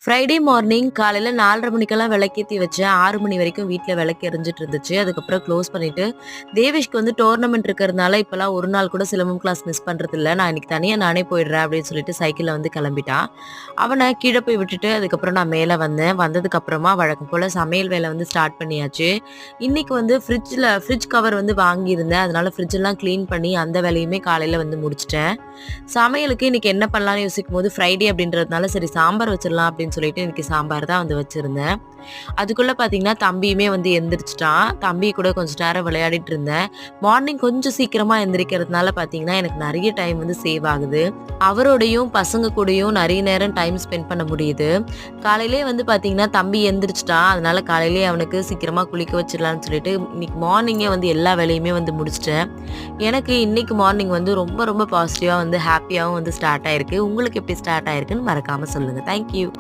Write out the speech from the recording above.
Friday morning காலையில 4:30 மணிக்கெல்லாம் விளக்கேத்தி வச்சேன். 6 மணி வரைக்கும் வீட்ல விளக்கு எரிஞ்சுட்டு இருந்துச்சு. அதுக்கப்புறம் க்ளோஸ் பண்ணிட்டு, தேவேஷ்க்கு வந்து டோர்னமெண்ட் இருக்கிறதுனால இப்பலாம் ஒரு நாள் கூட சிலம்பம் கிளாஸ் மிஸ் பண்றதில்ல. நான் இன்னைக்கு தனியா நானே போயிடுறேன் அப்படின்னு சொல்லிட்டு சைக்கிள்ல வந்து கிளம்பிட்டான். அவன கீழ போய் விட்டுட்டு அதுக்கப்புறம் நான் மேல வந்தேன். வந்ததுக்கப்புறமா வழக்கம் போல சமையல் வேலை வந்து ஸ்டார்ட் பண்ணியாச்சு. இன்னைக்கு வந்து ஃப்ரிட்ஜ் கவர் வந்து வாங்கியிருந்தேன். அதனால ஃப்ரிட்ஜெல்லாம் கிளீன் பண்ணி அந்த வேலையுமே காலையில வந்து முடிச்சுட்டேன். சமையலுக்கு இன்னைக்கு என்ன பண்ணலாம்னு யோசிக்கும்போது ஃப்ரைடே அப்படின்றதுனால சரி சாம்பார் வச்சிடலாம் அப்படின்னு சொல்லிட்டு இன்னைக்கு சாம்பார் தான் வந்து வச்சிருந்தேன். அதுக்குள்ள பார்த்தீங்கன்னா, தம்பியுமே வந்து எந்திரிச்சுட்டான். தம்பி கூட கொஞ்ச நேரம் விளையாடிட்டு இருந்தேன். மார்னிங் கொஞ்சம் சீக்கிரமா எந்திரிக்கிறதுனால பார்த்தீங்கன்னா, எனக்கு நெறைய டைம் வந்து சேவ் ஆகுது. அவரோடையும், பசங்க கூடயும் நெறைய நேரம் டைம் ஸ்பெண்ட் பண்ண முடியுது. காலையிலேயே வந்து பார்த்தீங்கன்னா, தம்பி எந்திரிச்சுட்டான். அதனால காலையிலேயே அவனுக்கு சீக்கிரமா குளிக்க வச்சிடலாம்னு சொல்லிட்டு, இன்னைக்கு மார்னிங்கே வந்து எல்லா வேலையுமே வந்து முடிச்சுட்டேன். எனக்கு இன்னைக்கு மார்னிங் வந்து ரொம்ப ரொம்ப பாசிட்டிவா வந்து ஹேப்பியாவும் வந்து ஸ்டார்ட் ஆயிருக்கு. உங்களுக்கு எப்படி ஸ்டார்ட் ஆயிருக்குன்னு மறக்காம சொல்லுங்க. Thank you.